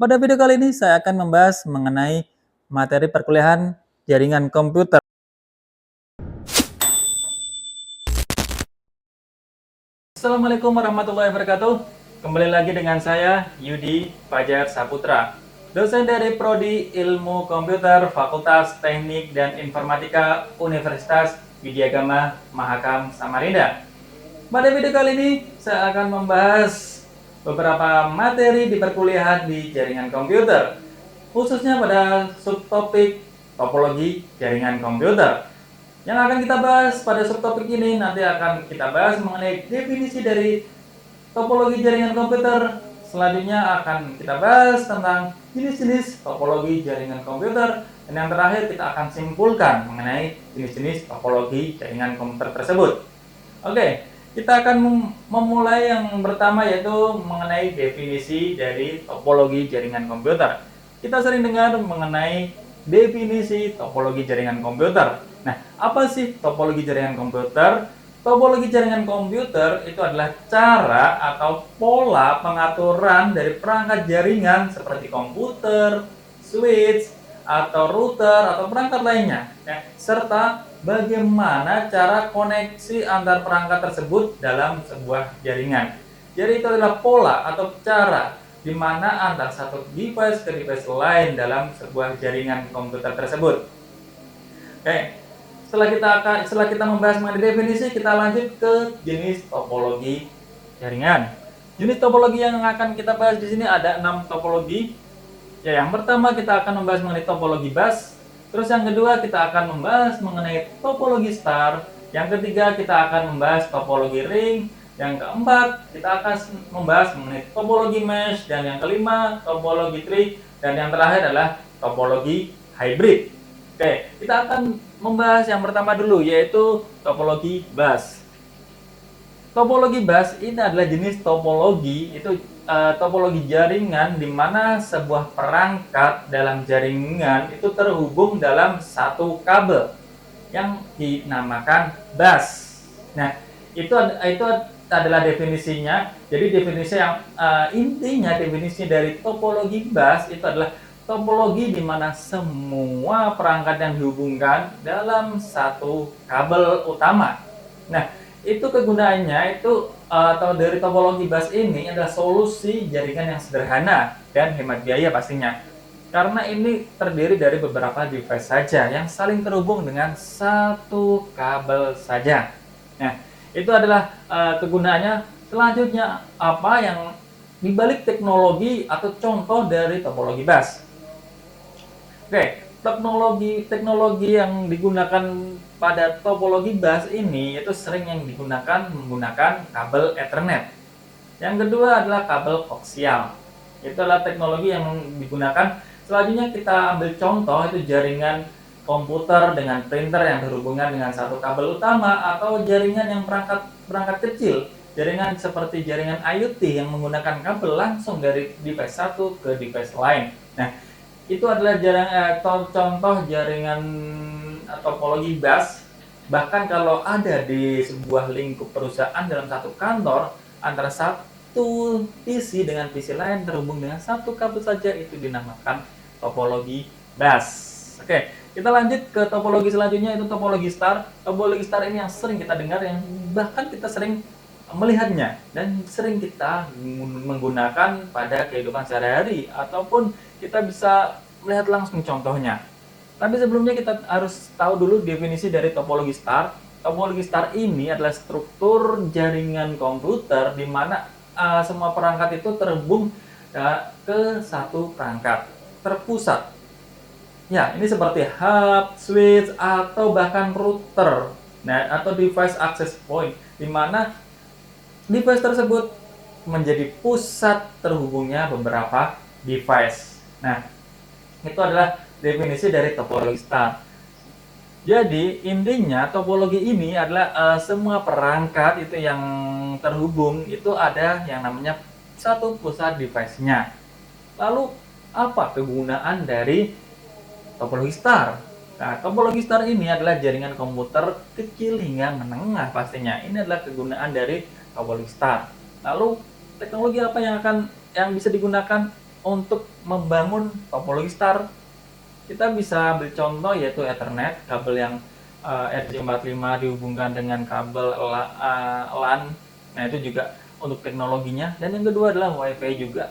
Pada video kali ini saya akan membahas mengenai materi perkuliahan jaringan komputer. Assalamualaikum warahmatullahi wabarakatuh. Kembali lagi dengan saya Yudi Fajar Saputra, dosen dari Prodi Ilmu Komputer Fakultas Teknik dan Informatika Universitas Widyagama Mahakam Samarinda. Pada video kali ini saya akan membahas beberapa materi di perkuliahan di jaringan komputer, khususnya pada subtopik topologi jaringan komputer. Yang akan kita bahas pada subtopik ini nanti akan kita bahas mengenai definisi dari topologi jaringan komputer. Selanjutnya akan kita bahas tentang jenis-jenis topologi jaringan komputer. Dan yang terakhir kita akan simpulkan mengenai jenis-jenis topologi jaringan komputer tersebut. Oke, kita akan memulai yang pertama, yaitu mengenai definisi dari topologi jaringan komputer. Kita sering dengar mengenai definisi topologi jaringan komputer. Nah, apa sih topologi jaringan komputer? Topologi jaringan komputer itu adalah cara atau pola pengaturan dari perangkat jaringan seperti komputer, switch, atau router, atau perangkat lainnya, ya, serta bagaimana cara koneksi antar perangkat tersebut dalam sebuah jaringan. Jadi itu adalah pola atau cara di mana antar satu device ke device lain dalam sebuah jaringan komputer tersebut. Oke, setelah kita membahas mengenai definisi, kita lanjut ke jenis topologi jaringan. Jenis topologi yang akan kita bahas di sini ada 6 topologi. Ya, yang pertama kita akan membahas mengenai topologi bus. Terus yang kedua kita akan membahas mengenai topologi star. Yang ketiga kita akan membahas topologi ring. Yang keempat kita akan membahas mengenai topologi mesh. Dan yang kelima topologi tree. Dan yang terakhir adalah topologi hybrid. Oke, kita akan membahas yang pertama dulu, yaitu topologi bus. Topologi bus ini adalah jenis topologi, topologi jaringan di mana sebuah perangkat dalam jaringan itu terhubung dalam satu kabel yang dinamakan bus. Nah, itu adalah definisinya. Jadi definisi yang intinya definisi dari topologi bus itu adalah topologi di mana semua perangkat yang dihubungkan dalam satu kabel utama. Nah, itu kegunaannya atau dari topologi bus ini adalah solusi jaringan yang sederhana dan hemat biaya pastinya. Karena ini terdiri dari beberapa device saja yang saling terhubung dengan satu kabel saja. Nah, itu adalah kegunaannya. Selanjutnya, apa yang dibalik teknologi atau contoh dari topologi bus? Oke, teknologi yang digunakan pada topologi bus ini itu sering yang digunakan menggunakan kabel Ethernet. Yang kedua adalah kabel koaksial. Itu adalah teknologi yang digunakan. Selanjutnya kita ambil contoh, itu jaringan komputer dengan printer yang berhubungan dengan satu kabel utama, atau jaringan yang perangkat kecil, jaringan seperti jaringan IoT yang menggunakan kabel langsung dari device satu ke device lain. Nah, itu adalah contoh jaringan topologi bus. Bahkan kalau ada di sebuah lingkup perusahaan dalam satu kantor, antara satu PC dengan PC lain terhubung dengan satu kabel saja, itu dinamakan topologi bus. Oke, kita lanjut ke topologi selanjutnya, itu topologi star. Topologi star ini yang sering kita dengar, yang bahkan kita sering melihatnya dan sering kita menggunakan pada kehidupan sehari-hari, ataupun kita bisa melihat langsung contohnya. Tapi sebelumnya kita harus tahu dulu definisi dari topologi star. Topologi star ini adalah struktur jaringan komputer di mana semua perangkat itu terhubung ke satu perangkat terpusat. Ya, ini seperti hub, switch, atau bahkan router. Nah, atau device access point, di mana device tersebut menjadi pusat terhubungnya beberapa device. Nah, itu adalah definisi dari topologi star. Jadi intinya topologi ini adalah semua perangkat itu yang terhubung itu ada yang namanya satu pusat device-nya. Lalu apa kegunaan dari topologi star? Nah, topologi star ini adalah jaringan komputer kecil hingga menengah pastinya. Ini adalah kegunaan dari topologi star. Lalu teknologi apa yang bisa digunakan? untuk membangun topologi star, kita bisa ambil contoh yaitu Ethernet, kabel yang RJ45 dihubungkan dengan kabel LAN. Nah, itu juga untuk teknologinya. Dan yang kedua adalah WiFi juga.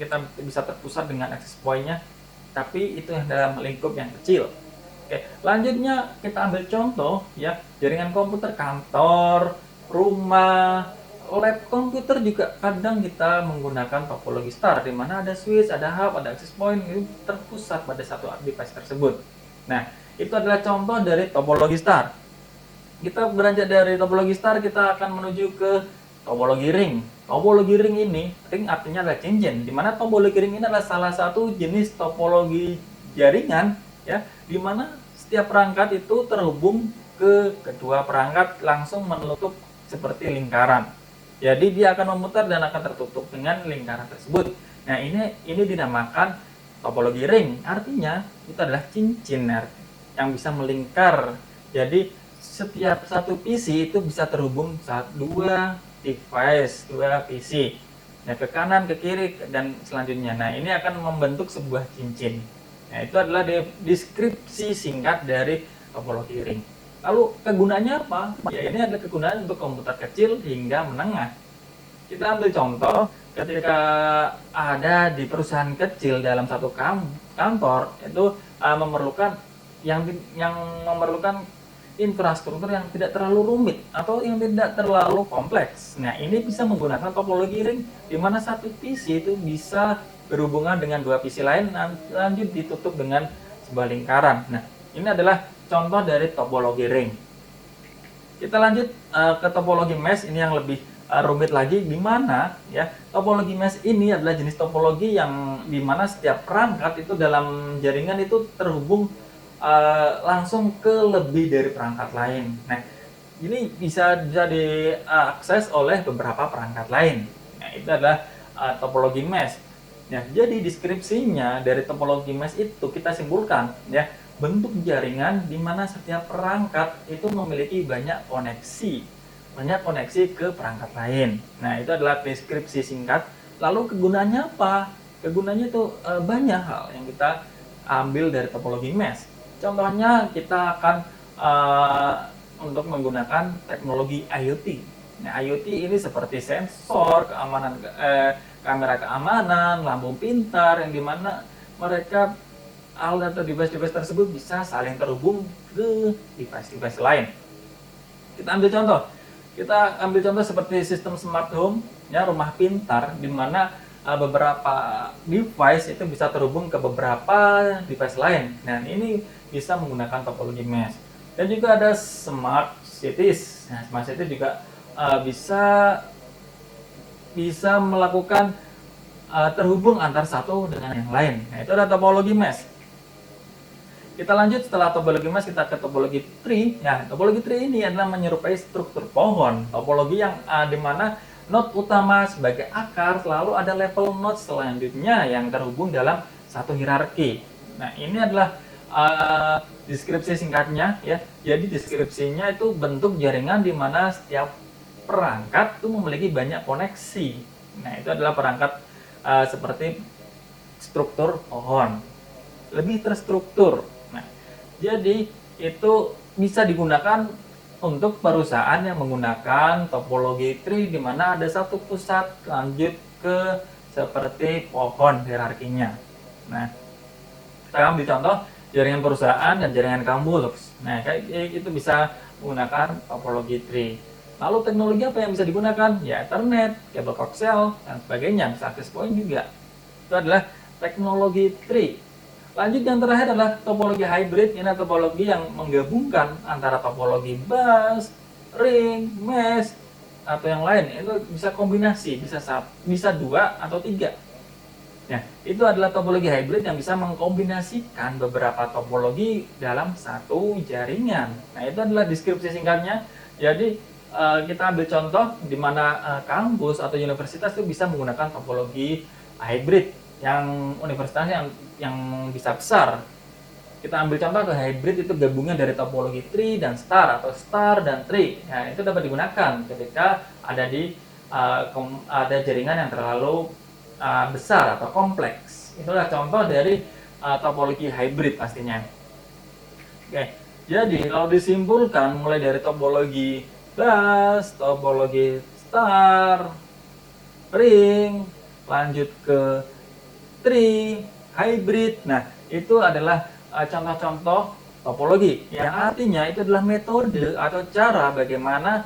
Kita bisa terpusat dengan access point-nya, tapi itu yang dalam lingkup yang kecil. Oke, lanjutnya kita ambil contoh ya, jaringan komputer kantor, rumah, lab komputer juga kadang kita menggunakan topologi star, di mana ada switch, ada hub, ada access point itu terpusat pada satu device tersebut. Nah, itu adalah contoh dari topologi star. Kita beranjak dari topologi star, kita akan menuju ke topologi ring. Topologi ring ini, ring artinya adalah cincin, di mana topologi ring ini adalah salah satu jenis topologi jaringan ya, di mana setiap perangkat itu terhubung ke kedua perangkat langsung menutup seperti lingkaran. Jadi dia akan memutar dan akan tertutup dengan lingkaran tersebut. Nah, ini dinamakan topologi ring. Artinya itu adalah cincin yang bisa melingkar. Jadi setiap satu PC itu bisa terhubung dua device, dua PC. Nah, ke kanan, ke kiri, dan selanjutnya. Nah, ini akan membentuk sebuah cincin. Nah, itu adalah deskripsi singkat dari topologi ring. Lalu kegunaannya apa? Ya, ini adalah kegunaan untuk komputer kecil hingga menengah. Kita ambil contoh ketika ada di perusahaan kecil dalam satu kantor itu memerlukan yang memerlukan infrastruktur yang tidak terlalu rumit atau yang tidak terlalu kompleks. Nah, ini bisa menggunakan topologi ring di mana satu PC itu bisa berhubungan dengan dua PC lain, lanjut ditutup dengan sebuah lingkaran. Nah, ini adalah contoh dari topologi ring. Kita lanjut ke topologi mesh, ini yang lebih rumit lagi, di mana ya topologi mesh ini adalah jenis topologi yang di mana setiap perangkat itu dalam jaringan itu terhubung langsung ke lebih dari perangkat lain. Nah, ini bisa diakses oleh beberapa perangkat lain. Nah, itu adalah topologi mesh. Nah, jadi deskripsinya dari topologi mesh itu kita simpulkan ya, bentuk jaringan di mana setiap perangkat itu memiliki banyak koneksi ke perangkat lain. Nah, itu adalah deskripsi singkat. Lalu kegunaannya apa? Kegunaannya itu banyak hal yang kita ambil dari topologi mesh. Contohnya kita akan untuk menggunakan teknologi IoT. Nah, IoT ini seperti sensor, kamera keamanan, lampu pintar, yang dimana mereka alat atau device-device tersebut bisa saling terhubung ke device-device lain. Kita ambil contoh seperti sistem smart home, ya, rumah pintar, di mana beberapa device itu bisa terhubung ke beberapa device lain. Nah, ini bisa menggunakan topologi mesh. Dan juga ada smart cities. Nah, smart cities juga bisa melakukan terhubung antar satu dengan yang lain. Nah, itu adalah topologi mesh. Kita lanjut, setelah topologi mesh kita ke topologi tree. Nah, topologi tree ini adalah menyerupai struktur pohon. Topologi yang di mana node utama sebagai akar, lalu ada level node selanjutnya yang terhubung dalam satu hierarki. Nah, ini adalah deskripsi singkatnya ya. Jadi deskripsinya itu bentuk jaringan di mana setiap perangkat itu memiliki banyak koneksi. Nah, itu adalah perangkat seperti struktur pohon, lebih terstruktur. Nah, jadi itu bisa digunakan untuk perusahaan yang menggunakan topologi tree di mana ada satu pusat lanjut ke seperti pohon hierarkinya. Nah, kita ambil contoh jaringan perusahaan dan jaringan kampus. Nah, kayak itu bisa menggunakan topologi tree. Lalu teknologi apa yang bisa digunakan? Ya, Ethernet, kabel koaksial, dan sebagainya. Bisa access point juga. Itu adalah teknologi tree. Lanjut, yang terakhir adalah topologi hybrid. Ini topologi yang menggabungkan antara topologi bus, ring, mesh, atau yang lain. Itu bisa kombinasi, bisa dua atau tiga. Nah, itu adalah topologi hybrid yang bisa mengkombinasikan beberapa topologi dalam satu jaringan. Nah, itu adalah deskripsi singkatnya. Jadi kita ambil contoh di mana kampus atau universitas itu bisa menggunakan topologi hybrid, yang universitasnya yang bisa besar. Kita ambil contoh ke hybrid itu gabungan dari topologi tree dan star atau star dan tree. Nah, itu dapat digunakan ketika ada jaringan yang terlalu besar atau kompleks. Itulah contoh dari topologi hybrid pastinya. Oke, jadi kalau disimpulkan mulai dari topologi bus, topologi star, ring, lanjut ke tree, hybrid. Nah, itu adalah contoh-contoh topologi yang artinya itu adalah metode atau cara bagaimana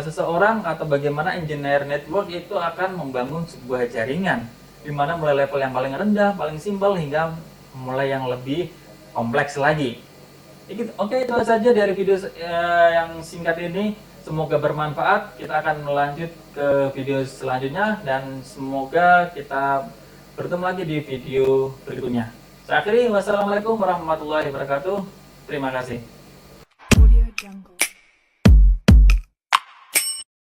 seseorang atau bagaimana engineer network itu akan membangun sebuah jaringan di mana mulai level yang paling rendah, paling simpel hingga mulai yang lebih kompleks lagi. Oke, itu saja dari video yang singkat ini. Semoga bermanfaat. Kita akan melanjut ke video selanjutnya dan semoga kita bertemu lagi di video berikutnya. Saya akhiri, wassalamualaikum warahmatullahi wabarakatuh. Terima kasih.